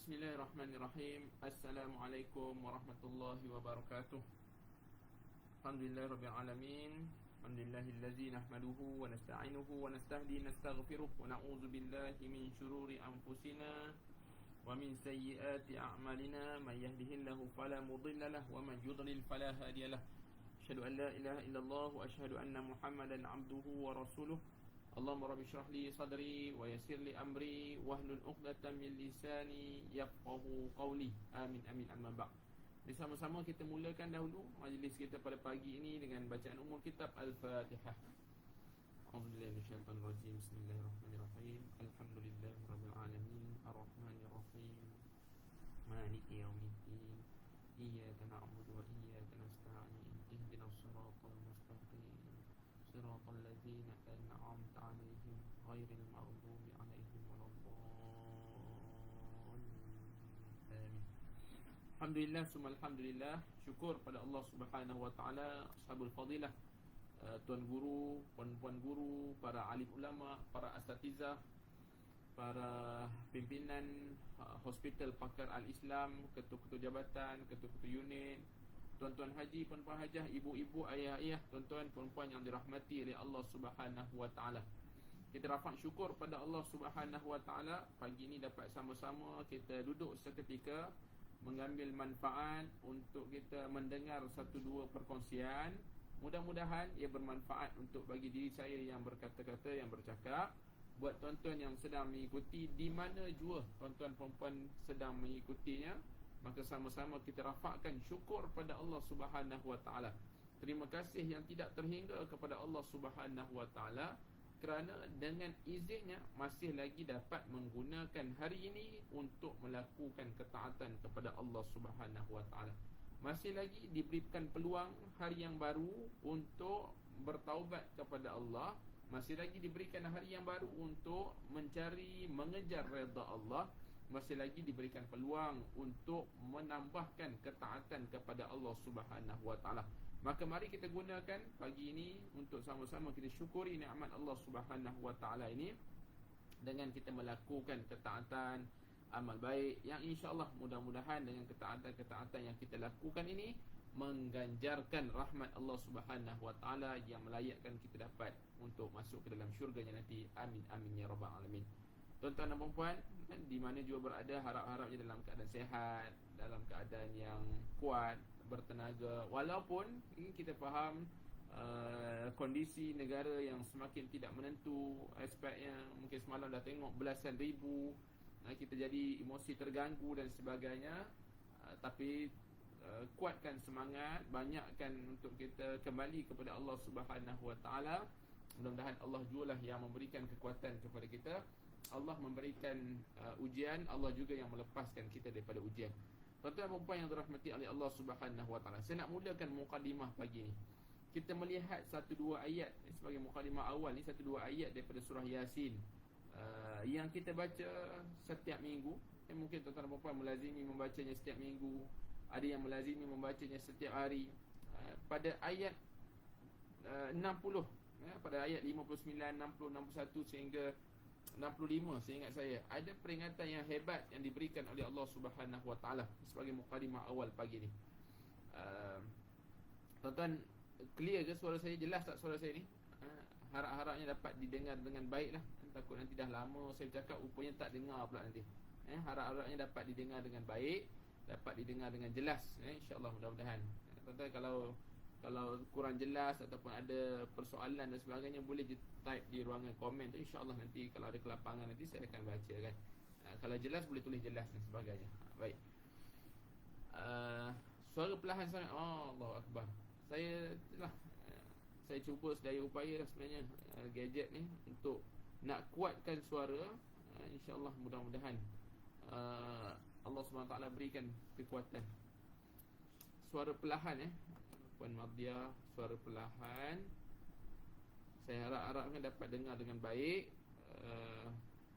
Bismillahirrahmanirrahim. Assalamualaikum warahmatullahi wabarakatuh. Alhamdulillahirabbil alamin. Alhamdulillahillazi nahmaduhu wa nasta'inuhu wa nastahdi nastaghfiruh wa na'udzu billahi min shururi anfusina wa min sayyiati a'malina. Man yahdihillahu fala mudilla lahu wa man yudlil fala hadiyalah. Asyhadu an la ilaha illallah wa asyhadu anna Muhammadan 'abduhu wa rasuluh. Allahumma rabbi shrah li sadri wa yassir li amri wahlul 'uqdatam min lisani yafqahu qawli. Amin amin amma ba'd. Bersama-sama kita mulakan dahulu majlis kita pada pagi ini dengan bacaan umum kitab Al-Fatihah. A'udzubillahi minasyaitonir rajim. Bismillahirrahmanirrahim. Alhamdulillahirabbil alamin arrahmanir rahim maliki yaumiddin. Iyyaka na'budu wa iyyaka nasta'in. Ihdinas siratal mustaqim. Siratal ladzina an'amta 'alaihim ghairil maghdubi 'alaihim waladdallin. Amin. Alhamdulillah summa alhamdulillah. Syukur pada Allah Subhanahu wa taala, ashabul fadilah, tuan guru, puan-puan guru, para alim ulama, para asatizah, para pimpinan hospital Pakar Al-Islam, ketua-ketua jabatan, ketua-ketua unit, tuan-tuan haji, puan-puan hajah, ibu-ibu, ayah-ayah, tuan-tuan, puan-puan yang dirahmati oleh Allah Subhanahu wa taala. Kita rapat syukur pada Allah Subhanahu wa taala pagi ini dapat sama-sama kita duduk seketika mengambil manfaat untuk kita mendengar satu dua perkongsian. Mudah-mudahan ia bermanfaat untuk bagi diri saya yang berkata-kata, yang bercakap, buat tuan-tuan yang sedang mengikuti di mana jua tuan-tuan puan-puan sedang mengikutinya. Maka sama-sama kita rafakkan syukur pada Allah Subhanahu wa taala. Terima kasih yang tidak terhingga kepada Allah Subhanahu wa taala kerana dengan izinnya masih lagi dapat menggunakan hari ini untuk melakukan ketaatan kepada Allah Subhanahu wa taala. Masih lagi diberikan peluang hari yang baru untuk bertaubat kepada Allah. Masih lagi diberikan hari yang baru untuk mencari, mengejar redha Allah. Masih lagi diberikan peluang untuk menambahkan ketaatan kepada Allah Subhanahu wa taala. Maka mari kita gunakan pagi ini untuk sama-sama kita syukuri nikmat Allah Subhanahu wa taala ini dengan kita melakukan ketaatan, amal baik yang insya-Allah mudah-mudahan dengan ketaatan-ketaatan yang kita lakukan ini mengganjarkan rahmat Allah Subhanahu wa taala yang melayakkan kita dapat untuk masuk ke dalam syurganya nanti. Amin amin ya rabbal alamin. Tuan-tuan dan puan-puan, di mana juga berada, harap-harapnya dalam keadaan sehat, dalam keadaan yang kuat, bertenaga. Walaupun kita faham kondisi negara yang semakin tidak menentu, aspeknya mungkin semalam dah tengok belasan ribu, kita jadi emosi terganggu dan sebagainya. Tapi kuatkan semangat, banyakkan untuk kita kembali kepada Allah Subhanahu wa taala. Mudah-mudahan Allah jugalah yang memberikan kekuatan kepada kita. Allah memberikan ujian, Allah juga yang melepaskan kita daripada ujian. Tuan-tuan dan puan yang dirahmati oleh Allah Subhanahu wa taala, saya nak mulakan mukadimah pagi ni. Kita melihat satu dua ayat sebagai mukadimah awal ni, satu dua ayat daripada surah Yasin yang kita baca setiap minggu. Mungkin tuan-tuan dan puan melazimi membacanya setiap minggu, ada yang melazimi membacanya setiap hari. Pada ayat 60, pada ayat 59, 60, 61 sehingga 65 seingat saya, ada peringatan yang hebat yang diberikan oleh Allah Subhanahu wa taala sebagai mukadimah awal pagi ni. Tuan-tuan, clear ke suara saya? Jelas tak suara saya ni? Harap-harapnya dapat didengar dengan baik lah. Takut nanti dah lama saya bercakap rupanya tak dengar pula nanti. Harap-harapnya dapat didengar dengan baik, dapat didengar dengan jelas. InsyaAllah mudah-mudahan. Tuan-tuan, kalau kurang jelas ataupun ada persoalan dan sebagainya, boleh je type di ruangan komen tu. InsyaAllah nanti kalau ada kelapangan nanti saya akan baca kan. Kalau jelas boleh tulis jelas dan sebagainya. Baik. Suara perlahan sangat. Allahu Akbar. Saya cuba sedaya upaya sebenarnya gadget ni untuk nak kuatkan suara. InsyaAllah mudah-mudahan Allah SWT berikan kekuatan. Suara perlahan Puan Mardia, suara perlahan. Saya harap-harapkan dapat dengar dengan baik.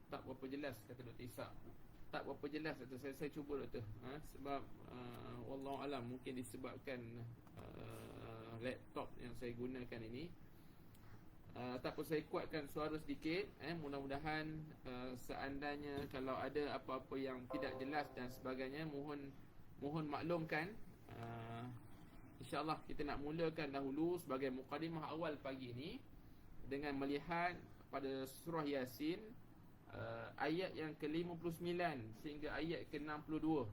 Tak berapa jelas kata Dr. Isak. Tak berapa jelas kata saya cuba Dr. Sebab wallahu alam mungkin disebabkan laptop yang saya gunakan ini Tak pun saya kuatkan suara sedikit. Mudah-mudahan seandainya kalau ada apa-apa yang tidak jelas dan sebagainya, mohon maklumkan. InsyaAllah kita nak mulakan dahulu sebagai mukadimah awal pagi ini dengan melihat pada surah Yasin, ayat yang ke-59 sehingga ayat ke-62.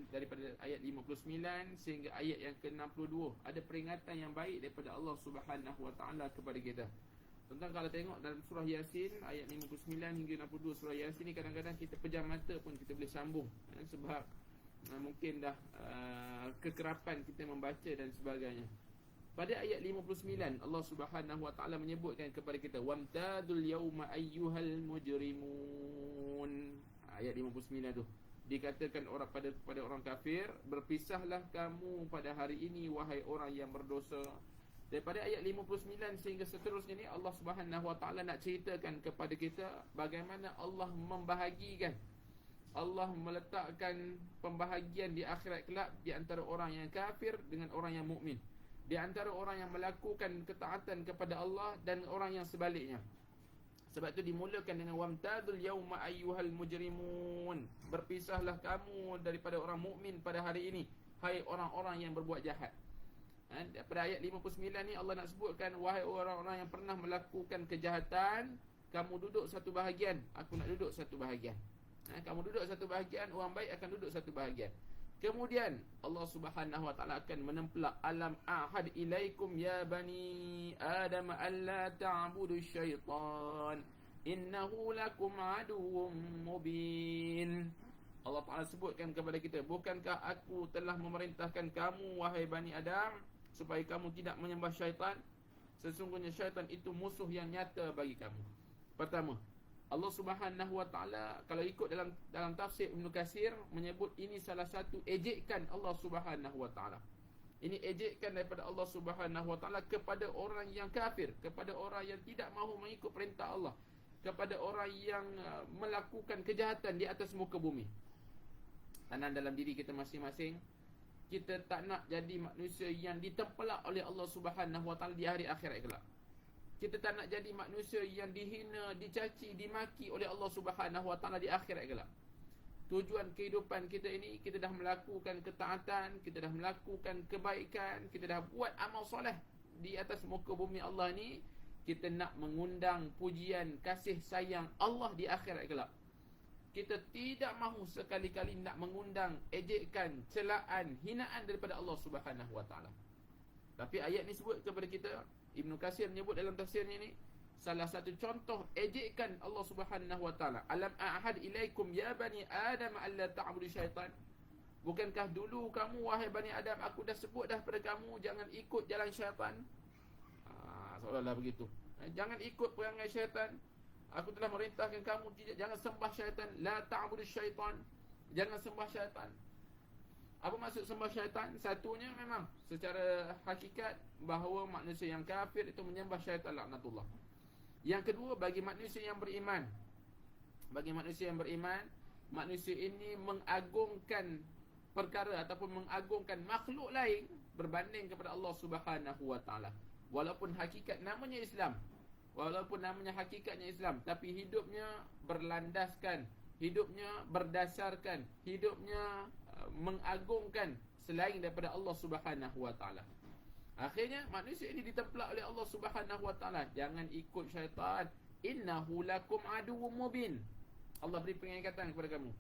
Daripada ayat 59 sehingga ayat yang ke-62. Ada peringatan yang baik daripada Allah Subhanahu Wa Taala kepada kita. Tentang kalau tengok dalam surah Yasin ayat 59 hingga 62 surah Yasin ni, kadang-kadang kita pejam mata pun kita boleh sambung, sebab mungkin dah kekerapan kita membaca dan sebagainya. Pada ayat 59 Allah Subhanahu Wa Taala menyebutkan kepada kita, wamtadul yauma ayyuhal mujrimun. Ayat 59 tu dikatakan pada orang kafir, berpisahlah kamu pada hari ini wahai orang yang berdosa. Daripada ayat 59 sehingga seterusnya ni, Allah Subhanahu Wa Taala nak ceritakan kepada kita bagaimana Allah membahagikan, Allah meletakkan pembahagian di akhirat kelak di antara orang yang kafir dengan orang yang mukmin, di antara orang yang melakukan ketaatan kepada Allah dan orang yang sebaliknya. Sebab itu dimulakan dengan wamtadul yauma ayyuhal mujrimun. Berpisahlah kamu daripada orang mukmin pada hari ini, hai orang-orang yang berbuat jahat. Pada ayat 59 ni Allah nak sebutkan, wahai orang-orang yang pernah melakukan kejahatan, kamu duduk satu bahagian, aku nak duduk satu bahagian. Kamu duduk satu bahagian, orang baik akan duduk satu bahagian. Kemudian Allah Subhanahu Wa Taala akan menempelak, alam ahad ilaikum ya bani adam alla ta'budu syaitan innahu lakum aduwwum mubin. Allah Taala sebutkan kepada kita, bukankah aku telah memerintahkan kamu wahai bani Adam supaya kamu tidak menyembah syaitan? Sesungguhnya syaitan itu musuh yang nyata bagi kamu. Pertama, Allah Subhanahu Wa Taala kalau ikut dalam tafsir Ibn Katsir menyebut ini salah satu ejekan Allah Subhanahu Wa Taala. Ini ejekan daripada Allah Subhanahu Wa Taala kepada orang yang kafir, kepada orang yang tidak mahu mengikut perintah Allah, kepada orang yang melakukan kejahatan di atas muka bumi. Tanam dalam diri kita masing-masing, kita tak nak jadi manusia yang ditempelak oleh Allah Subhanahu Wa Taala di hari akhirat kelak. Kita tak nak jadi manusia yang dihina, dicaci, dimaki oleh Allah Subhanahu Wa Taala di akhirat kelak. Tujuan kehidupan kita ini, kita dah melakukan ketaatan, kita dah melakukan kebaikan, kita dah buat amal soleh di atas muka bumi Allah ni. Kita nak mengundang pujian kasih sayang Allah di akhirat kelak. Kita tidak mahu sekali-kali nak mengundang ejekan, celaan, hinaan daripada Allah Subhanahu Wa Taala. Tapi ayat ni sebut kepada kita, Ibn Katsir menyebut dalam tafsirnya ni, salah satu contoh ejekan Allah Subhanahu Wa Taala, alam a'had ilaikum ya bani adam alla ta'budu syaitan. Bukankah dulu kamu wahai bani Adam, aku dah sebut dah pada kamu jangan ikut jalan syaitan. Seolah-olah begitu. Jangan ikut perangai syaitan. Aku telah merintahkan kamu jangan sembah syaitan, la ta'budu syaitan. Jangan sembah syaitan. Apa maksud sembah syaitan? Satunya memang secara hakikat bahawa manusia yang kafir itu menyembah syaitan, laknatullah. Yang kedua, bagi manusia yang beriman, bagi manusia yang beriman, manusia ini mengagungkan perkara ataupun mengagungkan makhluk lain berbanding kepada Allah Subhanahu Wa Taala. Walaupun hakikat namanya Islam, walaupun namanya hakikatnya Islam, tapi hidupnya berlandaskan, hidupnya berdasarkan, hidupnya mengagungkan selain daripada Allah Subhanahu Wa Taala. Akhirnya manusia ini ditempelak oleh Allah Subhanahu Wa Taala, jangan ikut syaitan, innahu lakum aduwwum mubin. Allah beri peringatan kepada kamu.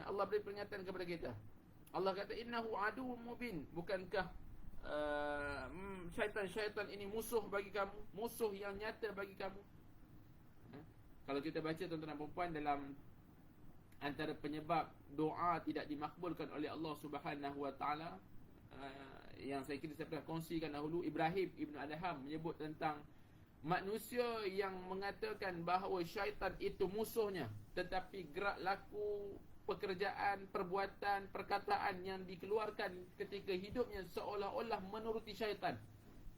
Allah beri peringatan kepada kita. Allah kata innahu aduwwum mubin. Bukankah syaitan ini musuh bagi kamu, musuh yang nyata bagi kamu? Kalau kita baca tuan-tuan dan puan, dalam antara penyebab doa tidak dimakbulkan oleh Allah Subhanahu Wa Taala, yang saya kira saya pernah kongsikan dahulu, Ibrahim Ibn Adham menyebut tentang manusia yang mengatakan bahawa syaitan itu musuhnya, tetapi gerak laku, pekerjaan, perbuatan, perkataan yang dikeluarkan ketika hidupnya seolah-olah menuruti syaitan.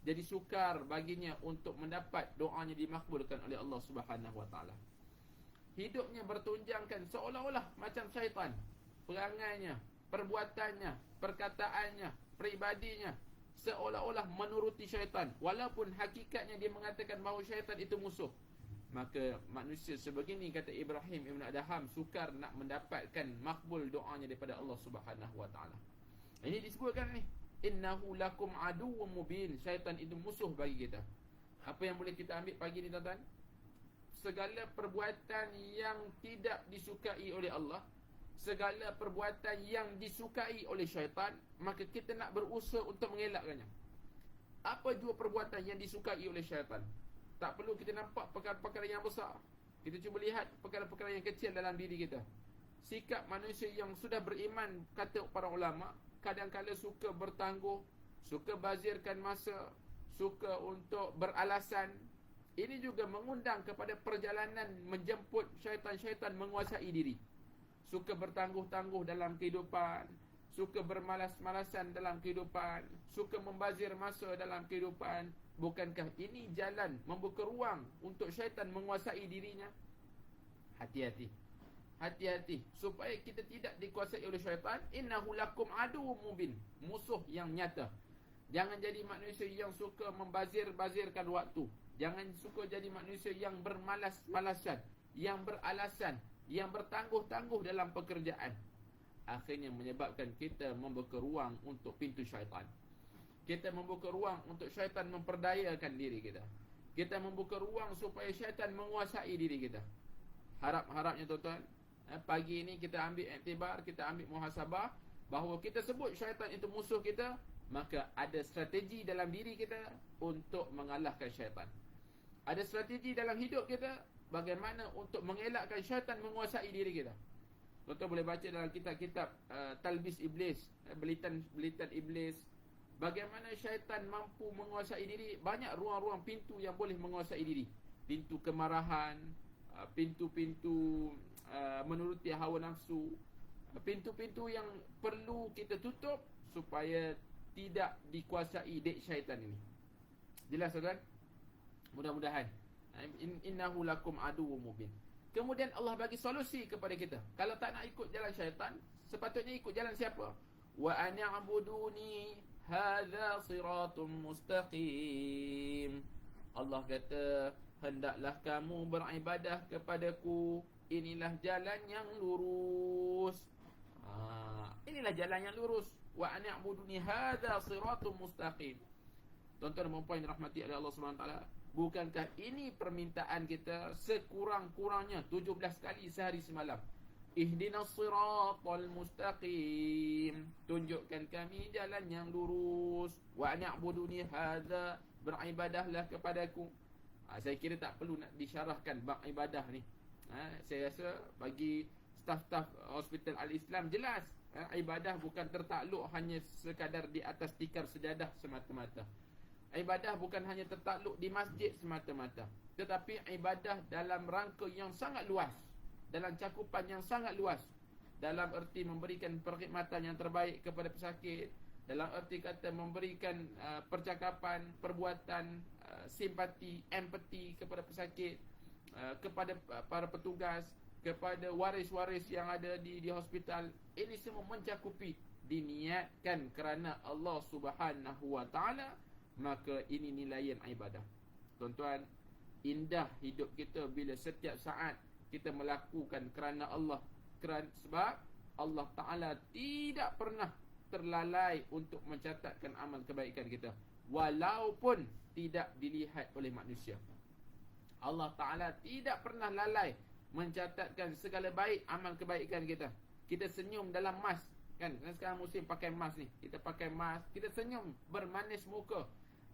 Jadi sukar baginya untuk mendapat doanya dimakbulkan oleh Allah Subhanahu Wa Taala. Hidupnya bertunjangkan seolah-olah macam syaitan. Perangainya, perbuatannya, perkataannya, peribadinya seolah-olah menuruti syaitan, walaupun hakikatnya dia mengatakan bahawa syaitan itu musuh. Maka manusia sebegini, kata Ibrahim Ibn Adham, sukar nak mendapatkan makbul doanya daripada Allah Subhanahu Wa Taala. Ini disebutkan ni, innahu lakum aduwwum mubin. Syaitan itu musuh bagi kita. Apa yang boleh kita ambil pagi ni tuan-tuan? Segala perbuatan yang tidak disukai oleh Allah, segala perbuatan yang disukai oleh syaitan, maka kita nak berusaha untuk mengelakkannya. Apa jua perbuatan yang disukai oleh syaitan? Tak perlu kita nampak perkara-perkara yang besar. Kita cuba lihat perkara-perkara yang kecil dalam diri kita. Sikap manusia yang sudah beriman, kata para ulama, kadang-kadang suka bertangguh, suka bazirkan masa, suka untuk beralasan. Ini juga mengundang kepada perjalanan menjemput syaitan-syaitan menguasai diri. Suka bertangguh-tangguh dalam kehidupan, suka bermalas-malasan dalam kehidupan, suka membazir masa dalam kehidupan. Bukankah ini jalan membuka ruang untuk syaitan menguasai dirinya? Hati-hati. Hati-hati supaya kita tidak dikuasai oleh syaitan. Innahu lakum aduwwum mubin. Musuh yang nyata. Jangan jadi manusia yang suka membazir-bazirkan waktu. Jangan suka jadi manusia yang bermalas-malasan, yang beralasan, yang bertangguh-tangguh dalam pekerjaan. Akhirnya menyebabkan kita membuka ruang untuk pintu syaitan. Kita membuka ruang untuk syaitan memperdayakan diri kita. Kita membuka ruang supaya syaitan menguasai diri kita. Harap-harapnya tuan-tuan, pagi ini kita ambil iktibar, kita ambil muhasabah, bahawa kita sebut syaitan itu musuh kita, maka ada strategi dalam diri kita untuk mengalahkan syaitan. Ada strategi dalam hidup kita bagaimana untuk mengelakkan syaitan menguasai diri kita. Tuan-tuan boleh baca dalam kitab-kitab Talbis Iblis, belitan Iblis, bagaimana syaitan mampu menguasai diri. Banyak ruang-ruang pintu yang boleh menguasai diri. Pintu kemarahan, pintu-pintu menuruti hawa nafsu, pintu-pintu yang perlu kita tutup supaya tidak dikuasai dek syaitan ini. Jelas tuan? Mudah-mudahan. Innahu lakum aduwwum mubin. Kemudian Allah bagi solusi kepada kita. Kalau tak nak ikut jalan syaitan, sepatutnya ikut jalan siapa? Wa an'buduni hadza siratun mustaqim. Allah kata, hendaklah kamu beribadah kepadaku, inilah jalan yang lurus. Inilah jalan yang lurus. Wa an'buduni hadza siratun mustaqim. Tuan-tuan dan puan rahmati oleh Allah Subhanahu taala, bukankah ini permintaan kita sekurang-kurangnya 17 kali sehari semalam? Ihdinas siratal mustaqim. Tunjukkan kami jalan yang lurus. Wa na'buduni hadza. Beribadahlah kepadaku. Saya kira tak perlu nak disyarahkan bab ibadah ni. Saya rasa bagi staf-staf Hospital Al-Islam jelas. Ibadah bukan tertakluk hanya sekadar di atas tikar sejadah semata-mata. Ibadah bukan hanya tertakluk di masjid semata-mata, tetapi ibadah dalam rangka yang sangat luas, dalam cakupan yang sangat luas, dalam erti memberikan perkhidmatan yang terbaik kepada pesakit, dalam erti kata memberikan percakapan, perbuatan, simpati, empati kepada pesakit, kepada para petugas, kepada waris-waris yang ada di hospital. Ini semua mencakupi, diniatkan kerana Allah Subhanahu Wa Taala, maka ini nilaian ibadah. Tuan-tuan, indah hidup kita bila setiap saat kita melakukan kerana Allah. Sebab Allah Ta'ala tidak pernah terlalai untuk mencatatkan amal kebaikan kita, walaupun tidak dilihat oleh manusia. Allah Ta'ala tidak pernah lalai mencatatkan segala baik amal kebaikan kita. Kita senyum dalam mask, kan? Sekarang musim pakai mask ni, kita pakai mask, kita senyum bermanis muka.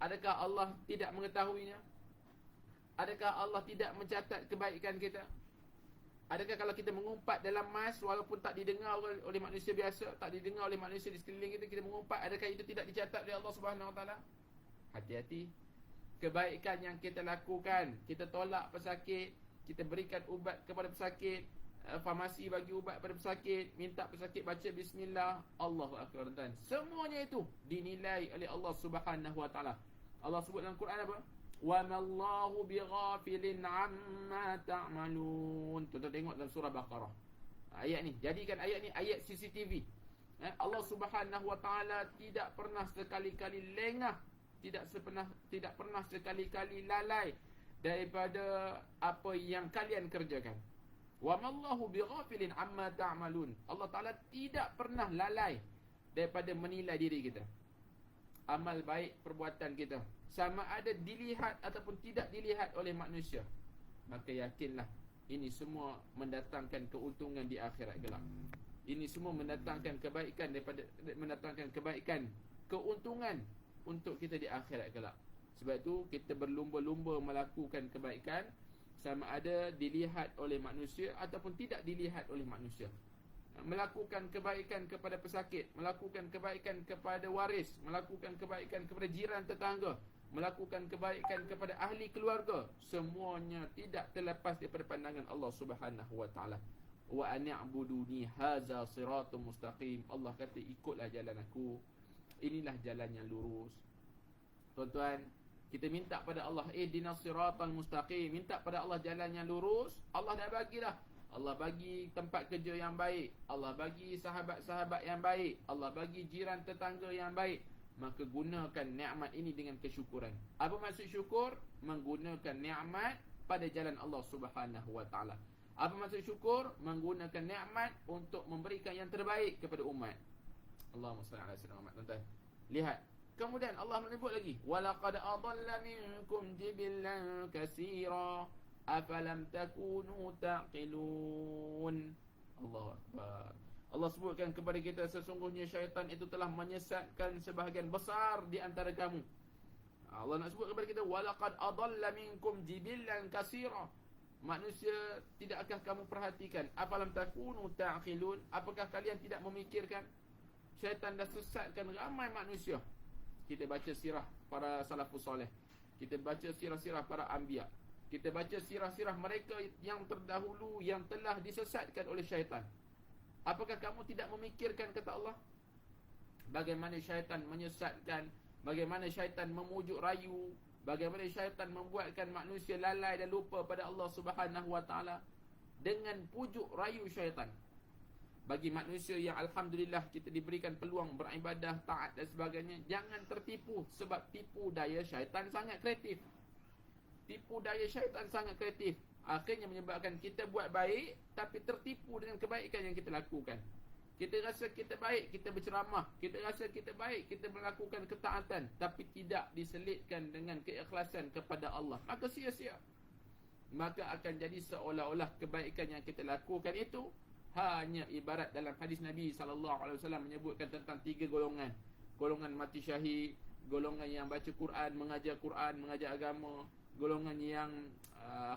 Adakah Allah tidak mengetahuinya? Adakah Allah tidak mencatat kebaikan kita? Adakah kalau kita mengumpat dalam mask, walaupun tak didengar oleh manusia biasa, tak didengar oleh manusia di sekeliling kita, kita mengumpat, adakah itu tidak dicatat oleh Allah Subhanahu Wa Taala? Hati-hati. Kebaikan yang kita lakukan, kita tolak pesakit, kita berikan ubat kepada pesakit, farmasi bagi ubat kepada pesakit, minta pesakit baca bismillah, Allahu akbar, dan semuanya itu dinilai oleh Allah Subhanahu Wa Taala. Allah sebut dalam Quran apa? Wa mallahu bighafilin amma ta'malun. Tuan-tuan tengok dalam surah Baqarah ayat ni. Jadikan ayat ni ayat CCTV. Allah Subhanahu Wa Taala tidak pernah sekali-kali lengah, tidak pernah sekali-kali lalai daripada apa yang kalian kerjakan. Wa mallahu bighafilin amma ta'malun. Allah Taala tidak pernah lalai daripada menilai diri kita, amal baik perbuatan kita, sama ada dilihat ataupun tidak dilihat oleh manusia. Maka yakinlah ini semua mendatangkan keuntungan di akhirat kelak. Ini semua mendatangkan kebaikan keuntungan untuk kita di akhirat kelak. Sebab itu kita berlumba-lumba melakukan kebaikan, sama ada dilihat oleh manusia ataupun tidak dilihat oleh manusia. Melakukan kebaikan kepada pesakit, melakukan kebaikan kepada waris, melakukan kebaikan kepada jiran tetangga, melakukan kebaikan kepada ahli keluarga, semuanya tidak terlepas daripada pandangan Allah Subhanahu Wa Taala. Wa an'buduni hadza siratun mustaqim. Allah kata, ikutlah jalan aku, inilah jalan yang lurus. Tuan-tuan, kita minta pada Allah ihdinas siratal mustaqim, minta pada Allah jalan yang lurus. Allah dah bagilah. Allah bagi tempat kerja yang baik, Allah bagi sahabat-sahabat yang baik, Allah bagi jiran tetangga yang baik. Maka gunakan nikmat ini dengan kesyukuran. Apa maksud syukur? Menggunakan nikmat pada jalan Allah Subhanahu Wa Taala. Apa maksud syukur? Menggunakan nikmat untuk memberikan yang terbaik kepada umat. Allahumma salli ala sayyidina Muhammad. Tuan-tuan, lihat. Kemudian Allah menyebut lagi, walaqad adalla minkum jibillan katsira afalam takunu taqilun. Allahu akbar. Allah sebutkan kepada kita, sesungguhnya syaitan itu telah menyesatkan sebahagian besar di antara kamu. Allah nak sebut kepada kita, walaqad adalla minkum jibillan katsira. Manusia, tidakkah kamu perhatikan? Afalam takunu taqilun? Apakah kalian tidak memikirkan? Syaitan dah sesatkan ramai manusia. Kita baca sirah para salafus soleh, kita baca sirah-sirah para anbiya, kita baca sirah-sirah mereka yang terdahulu yang telah disesatkan oleh syaitan. Apakah kamu tidak memikirkan, kata Allah, bagaimana syaitan menyesatkan, bagaimana syaitan memujuk rayu, bagaimana syaitan membuatkan manusia lalai dan lupa pada Allah Subhanahu Wa Taala dengan pujuk rayu syaitan. Bagi manusia yang alhamdulillah kita diberikan peluang beribadah, taat dan sebagainya, jangan tertipu, sebab tipu daya syaitan sangat kreatif. Tipu daya syaitan sangat kreatif. Akhirnya menyebabkan kita buat baik tapi tertipu dengan kebaikan yang kita lakukan. Kita rasa kita baik, kita berceramah, kita rasa kita baik, kita melakukan ketaatan, tapi tidak diselitkan dengan keikhlasan kepada Allah, maka sia-sia. Maka akan jadi seolah-olah kebaikan yang kita lakukan itu hanya ibarat dalam hadis Nabi SAW menyebutkan tentang 3 golongan. Golongan mati syahid, golongan yang baca Quran, mengajar agama, golongan yang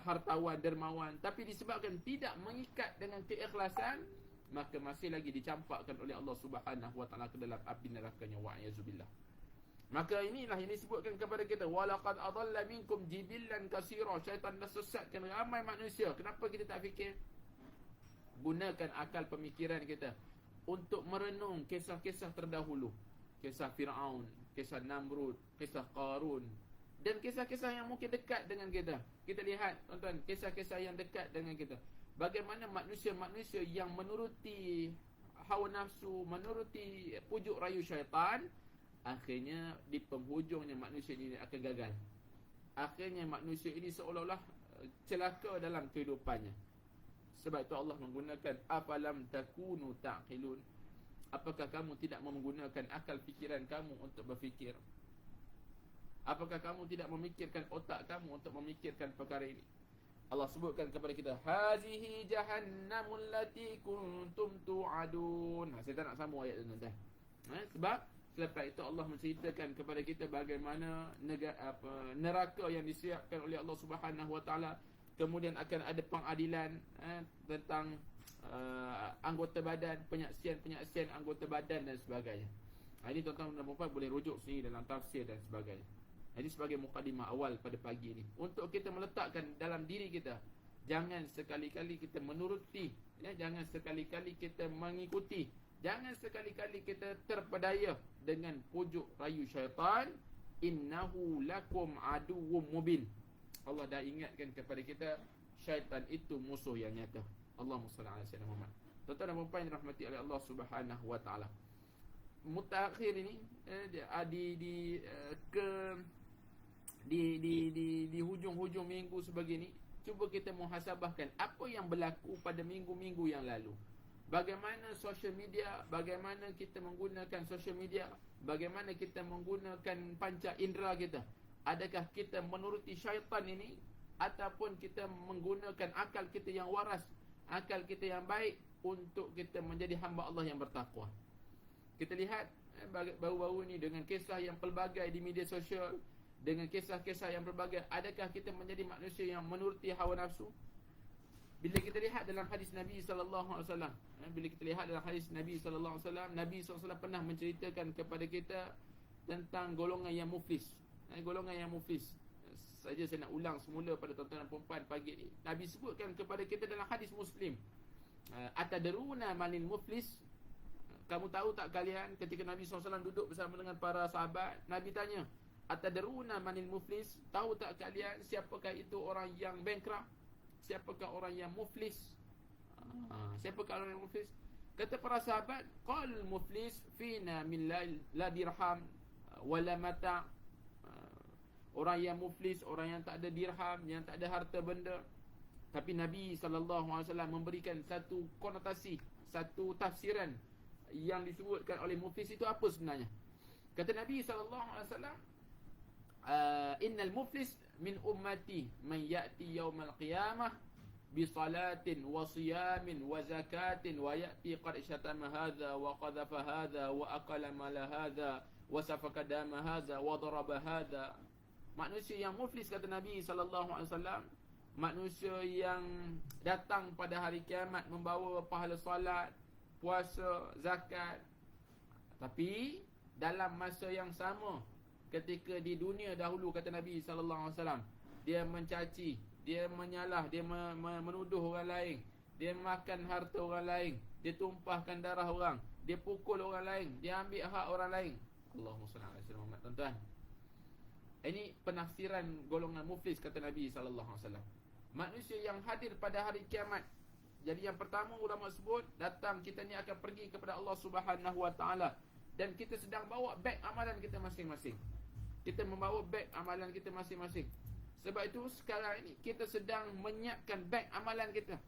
hartawan, dermawan. Tapi disebabkan tidak mengikat dengan keikhlasan, maka masih lagi dicampakkan oleh Allah Subhanahu Wa Taala ke dalam api nerakanya, wa'iyyazubillah. Maka inilah yang disebutkan kepada kita, walaqad adalla minkum jibillan katsira. Syaitan dah sesatkan ramai manusia. Kenapa kita tak fikir? Gunakan akal pemikiran kita untuk merenung kisah-kisah terdahulu, kisah Fir'aun, kisah Namrud, kisah Qarun, dan kisah-kisah yang mungkin dekat dengan kita. Kita lihat, tuan-tuan, kisah-kisah yang dekat dengan kita. Bagaimana manusia-manusia yang menuruti hawa nafsu, menuruti pujuk rayu syaitan, akhirnya di penghujungnya manusia ini akan gagal. Akhirnya manusia ini seolah-olah celaka dalam kehidupannya. Sebab itu Allah menggunakan afalam takunu taqilun. Apakah kamu tidak menggunakan akal fikiran kamu untuk berfikir? Apakah kamu tidak memikirkan otak kamu untuk memikirkan perkara ini? Allah sebutkan kepada kita, hazihi jahannamul lati kuntum tu'adun. Saya tak nak sambung ayat tu, tuan. Sebab selepas itu Allah menceritakan kepada kita bagaimana neraka yang disiapkan oleh Allah Subhanahu Wa Taala. Kemudian akan ada pengadilan tentang anggota badan, penyaksian anggota badan dan sebagainya. Ini tuan-tuan dan puan boleh rujuk sini dalam tafsir dan sebagainya. Ini sebagai mukadimah awal pada pagi ini, untuk kita meletakkan dalam diri kita, jangan sekali-kali kita menuruti, jangan sekali-kali kita mengikuti, jangan sekali-kali kita terpedaya dengan pujuk rayu syaitan. Innahu lakum aduwwum mubin. Allah dah ingatkan kepada kita, syaitan itu musuh yang nyata. Allahumma salli ala sayyidina Muhammad. Tuan-tuan dan puan yang dirahmati oleh Allah Subhanahu wa taala. Mutakhir ini di hujung-hujung minggu sebegini, cuba kita muhasabahkan apa yang berlaku pada minggu-minggu yang lalu. Bagaimana social media, bagaimana kita menggunakan social media, bagaimana kita menggunakan panca indera kita. Adakah kita menuruti syaitan ini, ataupun kita menggunakan akal kita yang waras, akal kita yang baik untuk kita menjadi hamba Allah yang bertakwa. Kita lihat baru-baru ni dengan kisah yang pelbagai di media sosial, dengan kisah-kisah yang pelbagai, adakah kita menjadi manusia yang menuruti hawa nafsu? Bila kita lihat dalam hadis Nabi sallallahu alaihi wasallam, bila kita lihat dalam hadis Nabi sallallahu alaihi wasallam, Nabi sallallahu alaihi wasallam pernah menceritakan kepada kita tentang golongan yang muflis. Golongan yang muflis. Saja saya nak ulang semula pada tuan-tuan dan puan pagi ni. Nabi sebutkan kepada kita dalam hadis Muslim, atadruna manil muflis? Kamu tahu tak kalian, ketika Nabi SAW duduk bersama dengan para sahabat, Nabi tanya, atadruna manil muflis? Tahu tak kalian siapakah itu orang yang bankrupt? Siapakah orang yang muflis? Siapakah orang yang muflis? Kata para sahabat, qal muflis fina min la dirham wala mata'. Orang yang muflis, orang yang tak ada dirham, yang tak ada harta benda. Tapi Nabi SAW memberikan satu konotasi, satu tafsiran yang disebutkan oleh muflis itu apa sebenarnya. Kata Nabi SAW, innal muflis min ummati man ya'ti yawmal qiyamah bi salatin wa siyamin wa zakatin wa ya'ti qad syatama hadha wa qadhafa hadha wa aqala mala hadha wa safaka dama hadha wa daraba hadha. Manusia yang muflis, kata Nabi SAW, manusia yang datang pada hari kiamat membawa pahala solat, puasa, zakat, tapi dalam masa yang sama, ketika di dunia dahulu, kata Nabi SAW, dia mencaci, dia menyalah, dia menuduh orang lain, dia makan harta orang lain, dia tumpahkan darah orang, dia pukul orang lain, dia ambil hak orang lain. Allahumma salli ala sayyidina Muhammad. Tuan-tuan, ini penafsiran golongan muflis, kata Nabi SAW. Manusia yang hadir pada hari kiamat. Jadi yang pertama ulama sebut, datang kita ni akan pergi kepada Allah Subhanahu wa taala, dan kita sedang bawa beg amalan kita masing-masing. Kita membawa beg amalan kita masing-masing. Sebab itu sekarang ini kita sedang menyiapkan beg amalan kita.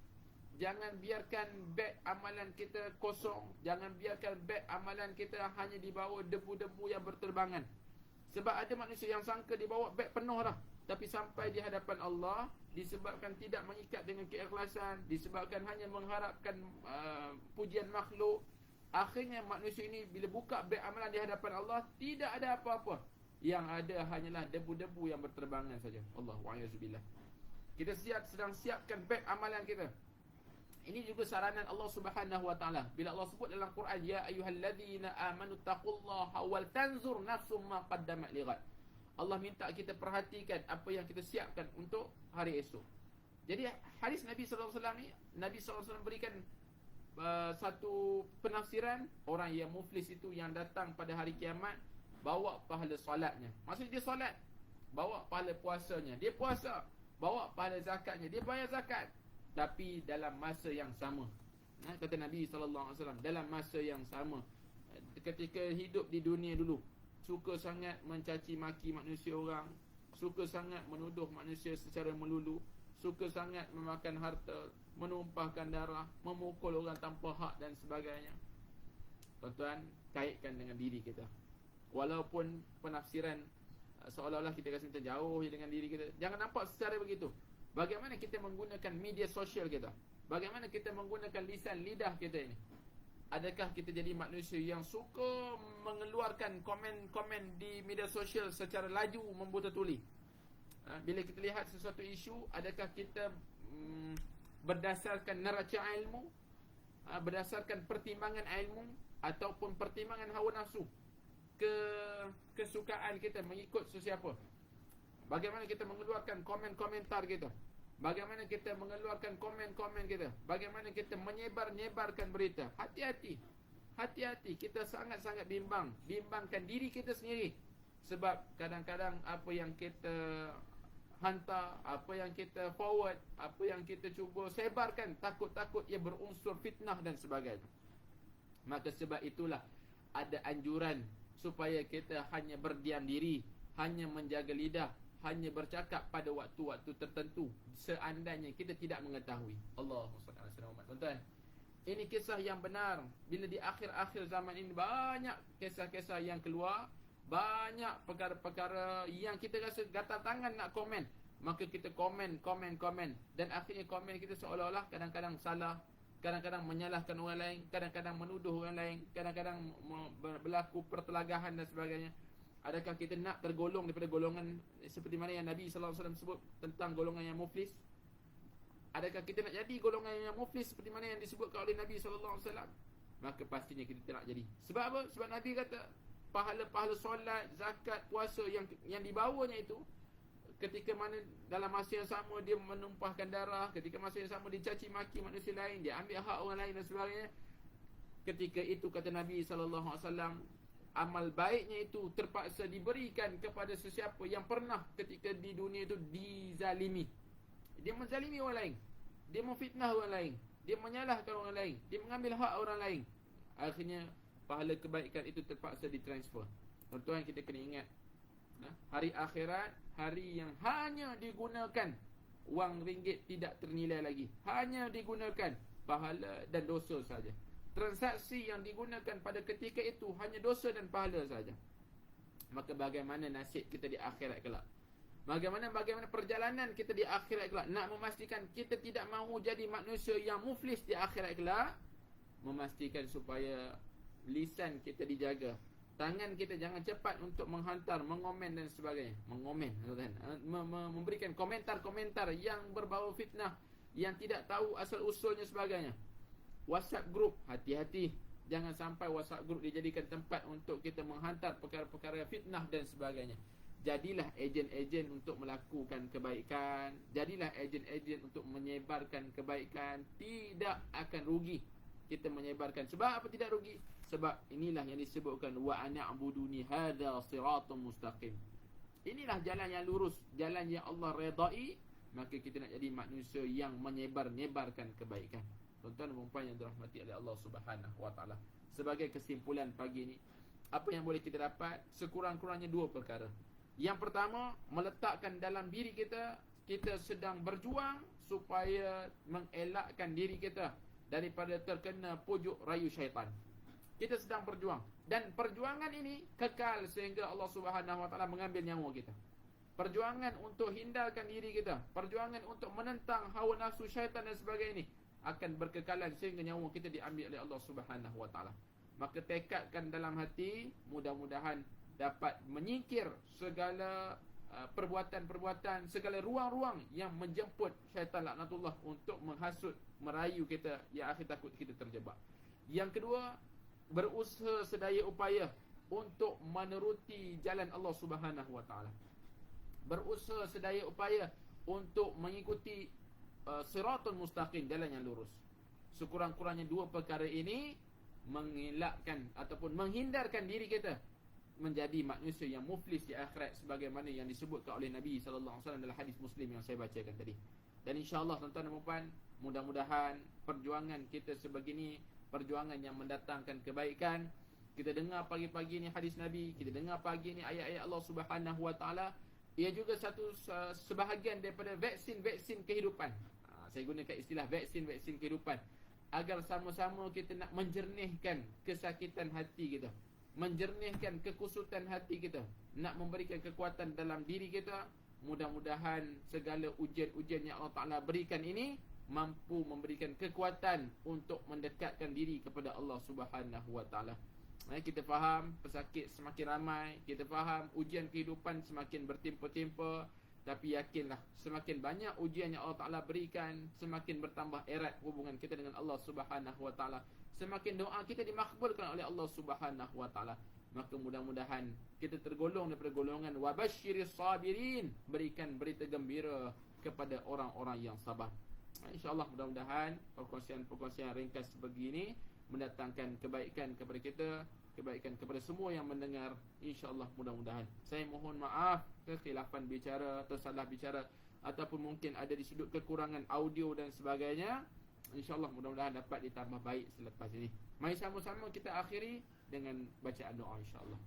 Jangan biarkan beg amalan kita kosong. Jangan biarkan beg amalan kita hanya dibawa debu-debu yang berterbangan. Sebab ada manusia yang sangka dia bawa beg penuh dah, tapi sampai di hadapan Allah, disebabkan tidak mengikat dengan keikhlasan, disebabkan hanya mengharapkan pujian makhluk, akhirnya manusia ini bila buka beg amalan di hadapan Allah, tidak ada apa-apa. Yang ada hanyalah debu-debu yang berterbangan saja. Allahu'ayyuzubillah. Kita sedang siapkan beg amalan kita. Ini juga saranan Allah Subhanahu wa taala. Bila Allah sebut dalam Quran, ya ayyuhalladzina amanu taqullaha wal tanzur nafsum ma qaddamat lighad. Allah minta kita perhatikan apa yang kita siapkan untuk hari esok. Jadi hadis Nabi sallallahu alaihi wasallam ni, Nabi sallallahu alaihi wasallam berikan satu penafsiran, orang yang muflis itu yang datang pada hari kiamat bawa pahala solatnya. Maksudnya dia solat, bawa pahala puasanya, dia puasa, bawa pahala zakatnya, dia bayar zakat. Tapi dalam masa yang sama, kata Nabi SAW, dalam masa yang sama, ketika hidup di dunia dulu, suka sangat mencaci maki manusia orang, suka sangat menuduh manusia secara melulu, suka sangat memakan harta, menumpahkan darah, memukul orang tanpa hak dan sebagainya. Tuan-tuan, kaitkan dengan diri kita. Walaupun penafsiran seolah-olah kita rasa kita jauh dengan diri kita, jangan nampak secara begitu. Bagaimana kita menggunakan media sosial kita? Bagaimana kita menggunakan lisan lidah kita ini? Adakah kita jadi manusia yang suka mengeluarkan komen-komen di media sosial secara laju membuta tuli? Bila kita lihat sesuatu isu, adakah kita berdasarkan neraca ilmu, berdasarkan pertimbangan ilmu, ataupun pertimbangan hawa nafsu, kesukaan kita mengikut sesiapa? Bagaimana kita mengeluarkan komen-komentar kita? Bagaimana kita mengeluarkan komen-komen kita? Bagaimana kita menyebar-nyebarkan berita? Hati-hati. Hati-hati. Kita sangat-sangat bimbangkan diri kita sendiri. Sebab kadang-kadang apa yang kita hantar, apa yang kita forward, apa yang kita cuba sebarkan, takut-takut ia berunsur fitnah dan sebagainya. Maka sebab itulah ada anjuran supaya kita hanya berdiam diri, hanya menjaga lidah, hanya bercakap pada waktu-waktu tertentu seandainya kita tidak mengetahui. Allahumma salli ala sayyidina Muhammad. Tuan-tuan, ini kisah yang benar. Bila di akhir-akhir zaman ini banyak kisah-kisah yang keluar, banyak perkara-perkara yang kita rasa gatal tangan nak komen, maka kita komen. Dan akhirnya komen kita seolah-olah kadang-kadang salah, kadang-kadang menyalahkan orang lain, kadang-kadang menuduh orang lain, kadang-kadang berlaku pertelagahan dan sebagainya. Adakah kita nak tergolong daripada golongan seperti mana yang Nabi SAW sebut tentang golongan yang muflis? Adakah kita nak jadi golongan yang muflis seperti mana yang disebutkan oleh Nabi SAW? Maka pastinya kita tidak nak jadi. Sebab apa? Sebab Nabi kata pahala-pahala solat, zakat, puasa yang dibawanya itu, ketika mana dalam masa yang sama dia menumpahkan darah, ketika masa yang sama dia caci maki manusia lain, dia ambil hak orang lain dan sebagainya. Ketika itu kata Nabi SAW, amal baiknya itu terpaksa diberikan kepada sesiapa yang pernah ketika di dunia itu dizalimi. Dia menzalimi orang lain, dia memfitnah orang lain, dia menyalahkan orang lain, dia mengambil hak orang lain. Akhirnya pahala kebaikan itu terpaksa ditransfer. Tuan-tuan, kita kena ingat, hari akhirat, hari yang hanya digunakan wang ringgit tidak ternilai lagi, hanya digunakan pahala dan dosa saja. Transaksi yang digunakan pada ketika itu hanya dosa dan pahala saja. Maka bagaimana nasib kita di akhirat kelak? Bagaimana perjalanan kita di akhirat kelak? Nak memastikan kita tidak mahu jadi manusia yang muflis di akhirat kelak, memastikan supaya lisan kita dijaga, tangan kita jangan cepat untuk menghantar, mengomen dan sebagainya. Mengomen, memberikan komentar-komentar yang berbau fitnah, yang tidak tahu asal usulnya sebagainya. WhatsApp group, hati-hati, jangan sampai WhatsApp group dijadikan tempat untuk kita menghantar perkara-perkara fitnah dan sebagainya. Jadilah ejen-ejen untuk melakukan kebaikan, jadilah ejen-ejen untuk menyebarkan kebaikan. Tidak akan rugi kita menyebarkan. Sebab apa tidak rugi? Sebab inilah yang disebutkan wa an'buduni hadza siratun mustaqim. Inilah jalan yang lurus, jalan yang Allah redai. Maka kita nak jadi manusia yang menyebarkan kebaikan. Tuan-tuan dan puan yang dirahmati oleh Allah Subhanahu wa taala. Sebagai kesimpulan pagi ini, apa yang boleh kita dapat? Sekurang-kurangnya dua perkara. Yang pertama, meletakkan dalam diri kita, kita sedang berjuang supaya mengelakkan diri kita daripada terkena pujuk rayu syaitan. Kita sedang berjuang, dan perjuangan ini kekal sehingga Allah Subhanahu wa taala mengambil nyawa kita. Perjuangan untuk hindarkan diri kita, perjuangan untuk menentang hawa nafsu syaitan dan sebagainya ini akan berkekalan sehingga nyawa kita diambil oleh Allah Subhanahu wa taala. Maka tekadkan dalam hati, mudah-mudahan dapat menyingkir segala perbuatan-perbuatan, segala ruang-ruang yang menjemput syaitan laknatullah untuk menghasut, merayu kita, yang akhir takut kita terjebak. Yang kedua, berusaha sedaya upaya untuk meneruti jalan Allah Subhanahu wa taala. Berusaha sedaya upaya untuk mengikuti siratul mustaqim, jalan yang lurus. Sekurang-kurangnya dua perkara ini mengelakkan ataupun menghindarkan diri kita menjadi manusia yang muflis di akhirat, sebagaimana yang disebutkan oleh Nabi sallallahu alaihi wasallam dalam hadis Muslim yang saya bacakan tadi. Dan insya-Allah tuan-tuan dan puan, mudah-mudahan perjuangan kita sebegini, perjuangan yang mendatangkan kebaikan. Kita dengar pagi-pagi ni hadis Nabi, kita dengar pagi ni ayat-ayat Allah Subhanahu wa taala. Ia juga satu sebahagian daripada vaksin-vaksin kehidupan. Saya gunakan istilah vaksin-vaksin kehidupan agar sama-sama kita nak menjernihkan kesakitan hati kita, menjernihkan kekusutan hati kita, nak memberikan kekuatan dalam diri kita. Mudah-mudahan segala ujian-ujian yang Allah Ta'ala berikan ini mampu memberikan kekuatan untuk mendekatkan diri kepada Allah Subhanahu wa Ta'ala. Kita faham pesakit semakin ramai, kita faham ujian kehidupan semakin bertimpa-timpa, tapi yakinlah semakin banyak ujian yang Allah Ta'ala berikan, semakin bertambah erat hubungan kita dengan Allah Subhanahu wa Ta'ala, semakin doa kita dimakbulkan oleh Allah Subhanahu wa Ta'ala. Maka mudah-mudahan kita tergolong daripada golongan wabasyiris sabirin, berikan berita gembira kepada orang-orang yang sabar. InsyaAllah mudah-mudahan perkongsian-perkongsian ringkas sebegini mendatangkan kebaikan kepada kita, kebaikan kepada semua yang mendengar, insya-Allah mudah-mudahan. Saya mohon maaf kekhilafan bicara atau salah bicara, ataupun mungkin ada di sudut kekurangan audio dan sebagainya. InsyaAllah mudah-mudahan dapat ditambah baik selepas ini. Mari sama-sama kita akhiri dengan bacaan doa insyaAllah.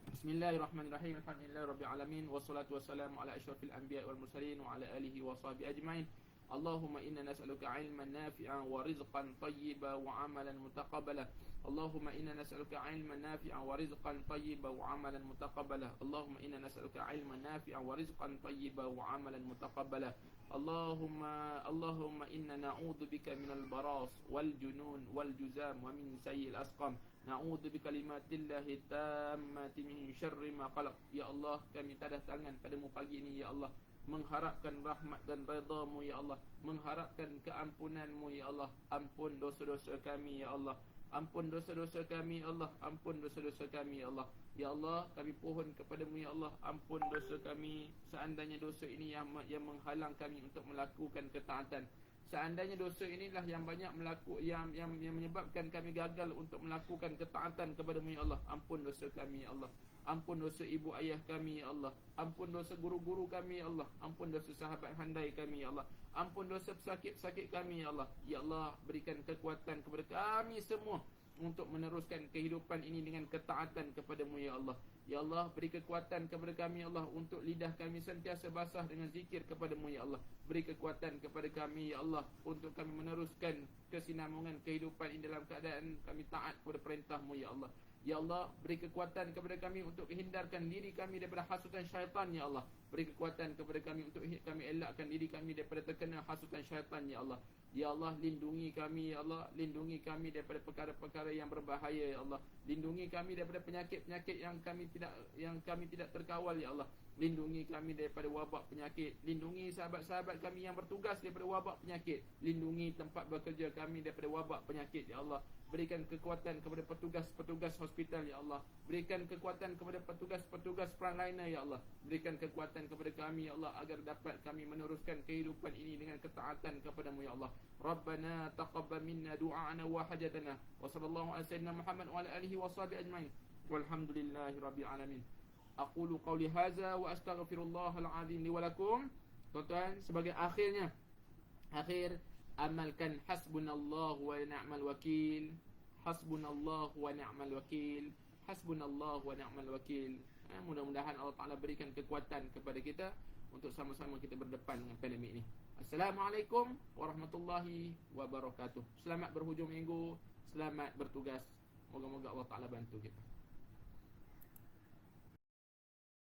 Bismillahirrahmanirrahim. Alhamdulillah Rabbil Alamin. Wassalatu wassalamu ala asyrafil anbiya wal mursalin wa ala alihi wa sahbihi ajma'in. Allahumma inna nas'aluka ilman nafi'an wa rizqan tayyiban wa amalan mutaqabbala. Allahumma inna nas'aluka ilman nafi'an wa rizqan tayyiban wa amalan mutaqabbala. Allahumma inna nas'aluka ilman nafi'an wa rizqan tayyiban wa amalan mutaqabbala. Allahumma inna na'udzu bika minal baras wal junun wal juzam wa min sayyi'il asqam. Na'udzu bi kalimatillahi tammati min syarri ma khalaq. Ya Allah, kami tadah tangan padamu pagi ini ya Allah, mengharapkan rahmat dan redha-Mu ya Allah, mengharapkan keampunan-Mu ya Allah. Ampun dosa-dosa kami ya Allah, ampun dosa-dosa kami ya Allah, ampun dosa-dosa kami ya Allah. Ya Allah, kami pohon kepadamu ya Allah, ampun dosa kami. Seandainya dosa ini yang menghalang kami untuk melakukan ketaatan, seandainya dosa inilah yang banyak yang menyebabkan kami gagal untuk melakukan ketaatan kepadamu ya Allah, ampun dosa kami ya Allah. Ampun dosa ibu ayah kami ya Allah, ampun dosa guru-guru kami ya Allah, ampun dosa sahabat handai kami ya Allah, ampun dosa pesakit-pesakit kami ya Allah. Ya Allah, berikan kekuatan kepada kami semua untuk meneruskan kehidupan ini dengan ketaatan kepadamu ya Allah. Ya Allah, beri kekuatan kepada kami ya Allah untuk lidah kami sentiasa basah dengan zikir kepadamu ya Allah. Beri kekuatan kepada kami ya Allah untuk kami meneruskan kesinambungan kehidupan ini dalam keadaan kami taat kepada perintahmu ya Allah. Ya Allah, beri kekuatan kepada kami untuk hindarkan diri kami daripada hasutan syaitan ya Allah. Beri kekuatan kepada kami untuk kami elakkan diri kami daripada terkena hasutan syaitan ya Allah. Ya Allah, lindungi kami ya Allah, lindungi kami daripada perkara-perkara yang berbahaya ya Allah. Lindungi kami daripada penyakit-penyakit yang kami tidak terkawal ya Allah. Lindungi kami daripada wabak penyakit. Lindungi sahabat-sahabat kami yang bertugas daripada wabak penyakit. Lindungi tempat bekerja kami daripada wabak penyakit ya Allah. Berikan kekuatan kepada petugas-petugas hospital ya Allah. Berikan kekuatan kepada petugas-petugas frontliner ya Allah. Berikan kekuatan kepada kami ya Allah agar dapat kami meneruskan kehidupan ini dengan ketaatan kepadamu ya Allah. Rabbana taqabbal minna du'ana wa hajatana. Wa sallallahu ala sayyidina Muhammad wa ala alihi wa sahbihi ajma'in. Walhamdulillahi rabbil alamin. Aqulu qawli hadza wa astaghfirullahal azim li wa lakum. Tuan-tuan, sebagai akhir amalkan hasbunallahu wa ni'mal wakil. Hasbunallahu wa ni'mal wakil. Hasbunallahu wa ni'mal wakil. Mudah-mudahan Allah Ta'ala berikan kekuatan kepada kita untuk sama-sama kita berdepan dengan pandemik ini. Assalamualaikum warahmatullahi wabarakatuh. Selamat berhujung minggu, selamat bertugas. Moga-moga Allah Ta'ala bantu kita.